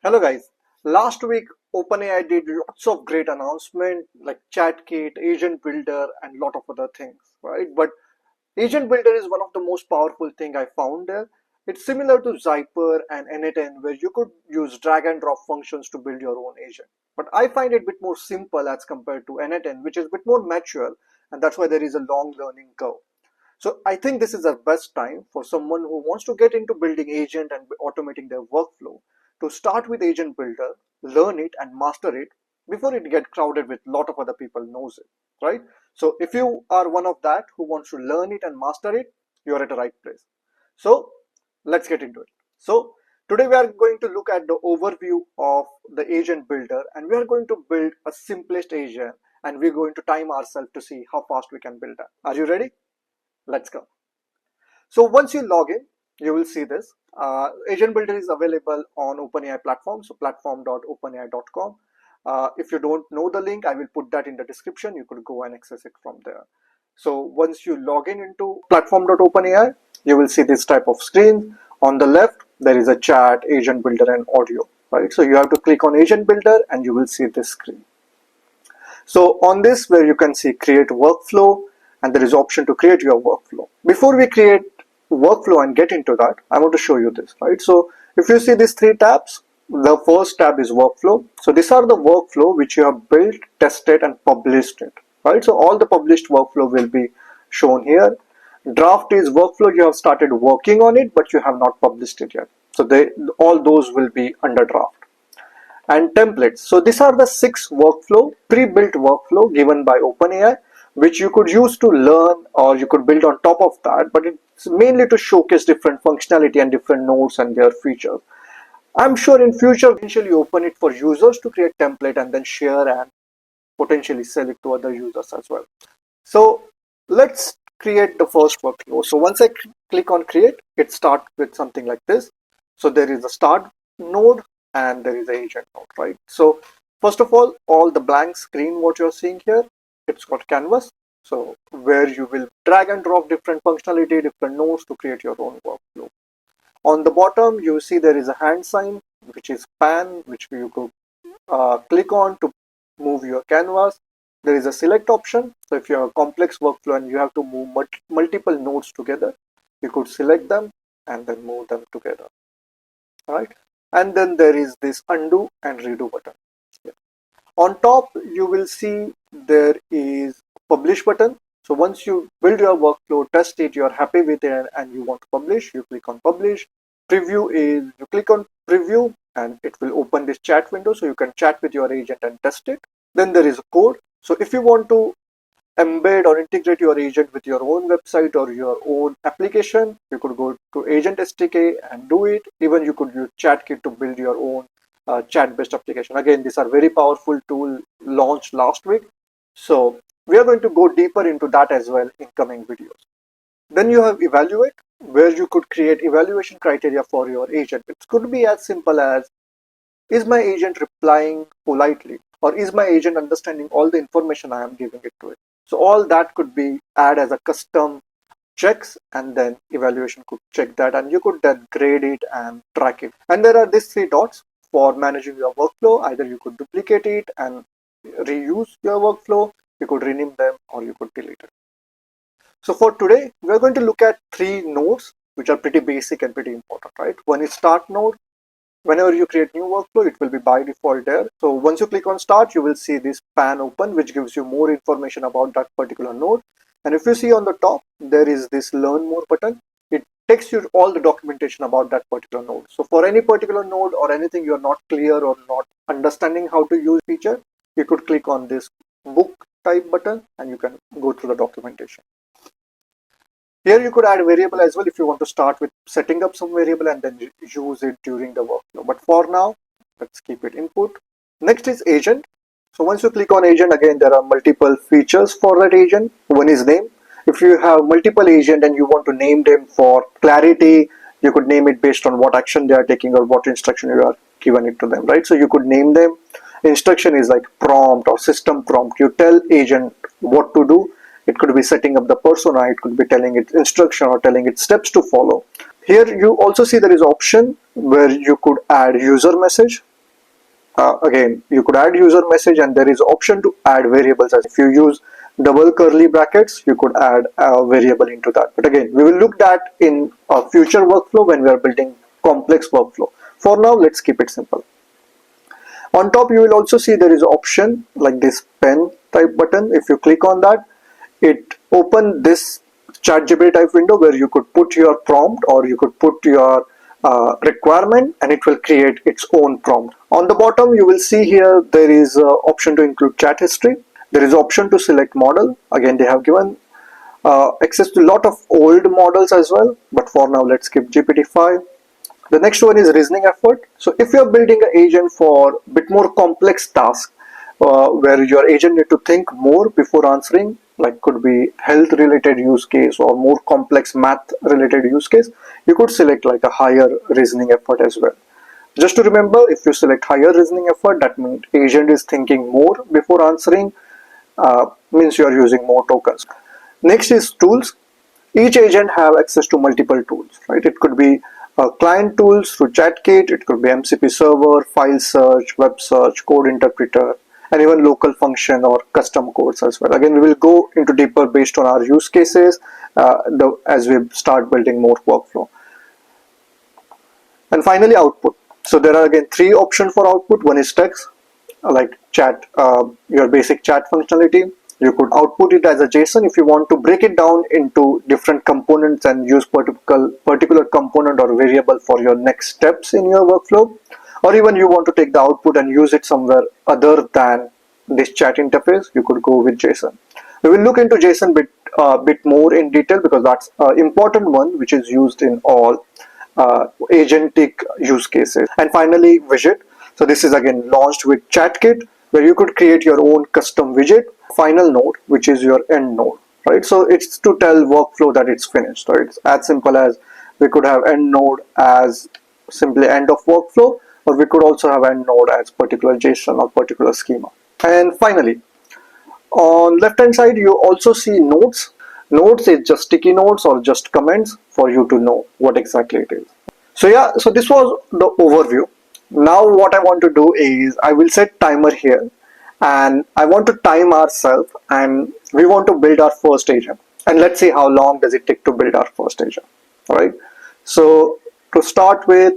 Hello guys. Last week OpenAI did lots of great announcements like ChatKit, Agent Builder, and lot of other things, right? But Agent Builder is one of the most powerful thing I found there. It's similar to Zyper and N8N where you could use drag and drop functions to build your own agent. But I find it a bit more simple as compared to N8N, which is a bit more mature, and that's why there is a long learning curve. So I think this is the best time for someone who wants to get into building agent and automating their workflow to start with Agent Builder, learn it and master it before it get crowded with a lot of other people knows it, right? So if you are one of that who wants to learn it and master it, you're at the right place. So let's get into it. So today we are going to look at the overview of the Agent Builder, and we are going to build a simplest agent, and we're going to time ourselves to see how fast we can build that. Are you ready? Let's go. So once you log in, you will see this. Agent Builder is available on OpenAI platform, so platform.openai.com. If you don't know the link, I will put that in the description. You could go and access it from there. So once you log in into platform.openai, you will see this type of screen. On the left, there is a chat, Agent Builder, and audio. Right. So you have to click on Agent Builder, and you will see this screen. So on this, where you can see create workflow, and there is option to create your workflow. Before we create workflow and get into that, I want to show you this, right? So if you see these three tabs, the first tab is workflow. So these are the workflow which you have built, tested, and published it, right? So all the published workflow will be shown here. Draft is workflow you have started working on it, but you have not published it yet. So all those will be under draft. And templates. So these are the 6 pre-built workflow given by OpenAI, which you could use to learn or you could build on top of that, but it's mainly to showcase different functionality and different nodes and their features. I'm sure in future eventually open it for users to create template and then share and potentially sell it to other users as well. So let's create the first workflow. So once I click on create, it starts with something like this. So there is a start node and there is an agent node, right? So first of all the blank screen what you're seeing here, it's got canvas. So where you will drag and drop different functionality, different nodes to create your own workflow. On the bottom, you see there is a hand sign, which is pan, which you could click on to move your canvas. There is a select option. So if you have a complex workflow and you have to move multiple nodes together, you could select them and then move them together, right? And then there is this undo and redo button. On top, you will see there is publish button. So once you build your workflow, test it, you're happy with it and you want to publish, you click on publish. Preview is you click on preview and it will open this chat window so you can chat with your agent and test it. Then there is a code. So if you want to embed or integrate your agent with your own website or your own application, you could go to Agent SDK and do it. Even you could use ChatKit to build your own chat-based application. Again, these are very powerful tool launched last week. So we are going to go deeper into that as well in coming videos. Then you have evaluate, where you could create evaluation criteria for your agent. It could be as simple as, is my agent replying politely? Or is my agent understanding all the information I am giving it to it? So all that could be add as a custom checks, and then evaluation could check that, and you could then grade it and track it. And there are these 3 dots for managing your workflow. Either you could duplicate it and reuse your workflow, you could rename them, or you could delete it. So for today, we're going to look at 3 nodes, which are pretty basic and pretty important, right? One is start node. Whenever you create new workflow, it will be by default there. So once you click on start, you will see this pan open, which gives you more information about that particular node. And if you see on the top, there is this learn more button. It takes you all the documentation about that particular node. So for any particular node or anything you're not clear or not understanding how to use feature, you could click on this book type button and you can go through the documentation. Here you could add variable as well if you want to start with setting up some variable and then use it during the workflow. But for now, let's keep it input. Next is agent. So once you click on agent, again, there are multiple features for that agent. One is name. If you have multiple agent and you want to name them for clarity, you could name it based on what action they are taking or what instruction you are given it to them, right? So you could name them. Instruction is like prompt or system prompt. You tell agent what to do. It could be setting up the persona, it could be telling it instruction or telling it steps to follow. Here you also see there is option where you could add user message. again, you could add user message, and there is option to add variables. As if you use double curly brackets, you could add a variable into that. But again, we will look that in a future workflow when we are building complex workflow. For now, let's keep it simple. On top, you will also see there is option like this pen type button. If you click on that, it open this ChatGPT type window where you could put your prompt, or you could put your requirement, and it will create its own prompt. On the bottom, you will see here there is option to include chat history. There is option to select model. Again, they have given access to a lot of old models as well, but for now let's skip GPT-5. The next one is reasoning effort. So if you're building an agent for a bit more complex task, where your agent need to think more before answering, like could be health related use case or more complex math related use case, you could select like a higher reasoning effort as well. Just to remember, if you select higher reasoning effort, that means agent is thinking more before answering, means you are using more tokens. Next is tools. Each agent have access to multiple tools, right? It could be client tools through ChatKit, it could be MCP server, file search, web search, code interpreter, and even local function or custom codes as well. Again, we will go into deeper based on our use cases as we start building more workflow. And finally, output. So there are again three options for output. One is text, like chat, your basic chat functionality. You could output it as a JSON if you want to break it down into different components and use particular component or variable for your next steps in your workflow. Or even you want to take the output and use it somewhere other than this chat interface, you could go with JSON. We will look into JSON bit more in detail because that's an important one which is used in all agentic use cases. And finally, widget. So this is again launched with ChatKit, where you could create your own custom widget. Final node, which is your end node, right? So it's to tell workflow that it's finished. So it's as simple as we could have end node as simply end of workflow, or we could also have end node as particular JSON or particular schema. And finally, on left hand side, you also see notes. Notes is just sticky notes or just comments for you to know what exactly it is. So yeah, so this was the overview. Now what I want to do is I will set timer here, and I want to time ourselves, and we want to build our first agent, and let's see how long does it take to build our first agent. All right, so to start with,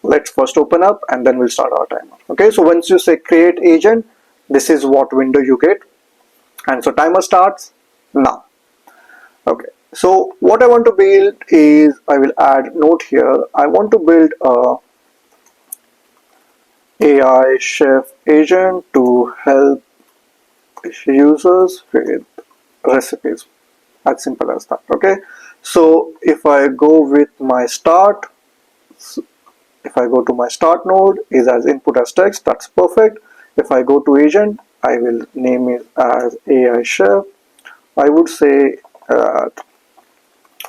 let's first open up and then we'll start our timer. Okay, so once you say create agent, this is what window you get, and so timer starts now. Okay, so what I want to build is, I will add note here, I want to build a AI chef agent to help users with recipes. As simple as that. Okay, so if I go with my start, if I go to my start node is as input as text, that's perfect. If I go to agent, I will name it as AI chef. I would say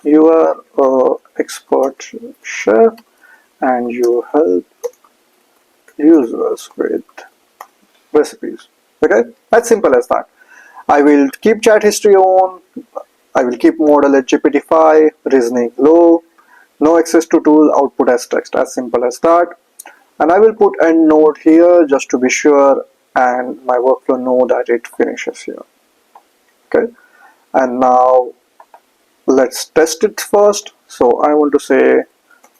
you are an expert chef and you help users with recipes. Okay, as simple as that. I will keep chat history on, I will keep model at GPT-5, reasoning low, no access to tool, output as text, as simple as that. And I will put end node here just to be sure, and my workflow know that it finishes here. Okay, and now let's test it first. So I want to say,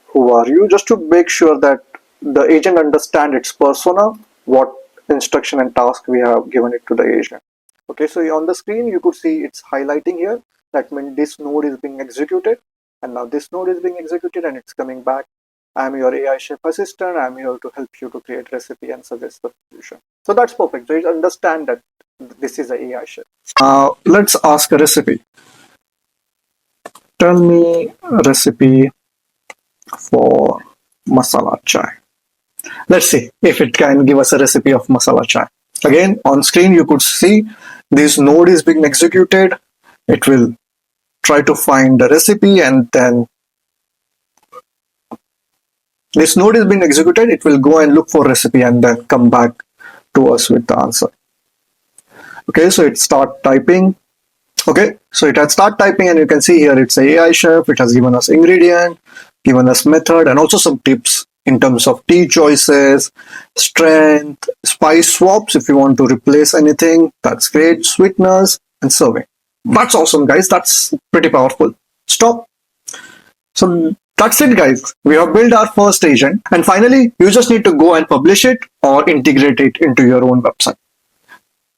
who are you, just to make sure that the agent understand its persona, what instruction and task we have given it to the agent. Okay, so on the screen you could see it's highlighting here. That means this node is being executed, and now this node is being executed and it's coming back. I'm your AI chef assistant. I'm here to help you to create recipe and suggest the solution. So that's perfect. So you understand that this is an AI chef. Let's ask a recipe. Tell me a recipe for masala chai. Let's see if it can give us a recipe of masala chai. Again, on screen you could see this node is being executed. It will try to find the recipe, and then this node is being executed. It will go and look for recipe and then come back to us with the answer. Okay, so it start typing. Okay, so it has start typing, and you can see here it's a AI chef. It has given us ingredient, given us method, and also some tips in terms of tea choices, strength, spice swaps if you want to replace anything. That's great. Sweeteners and serving. That's awesome, guys. That's pretty powerful. Stop. So that's it, guys. We have built our first agent. And finally, you just need to go and publish it or integrate it into your own website.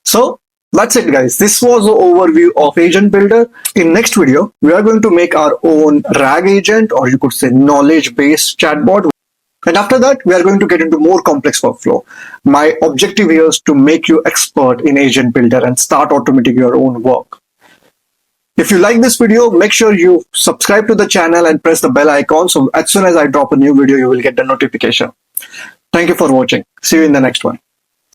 So that's it, guys. This was the overview of Agent Builder. In next video, we are going to make our own RAG agent, or you could say knowledge-based chatbot. And after that, we are going to get into more complex workflow. My objective here is to make you expert in Agent Builder and start automating your own work. If you like this video, make sure you subscribe to the channel and press the bell icon so as soon as I drop a new video, you will get the notification. Thank you for watching. See you in the next one.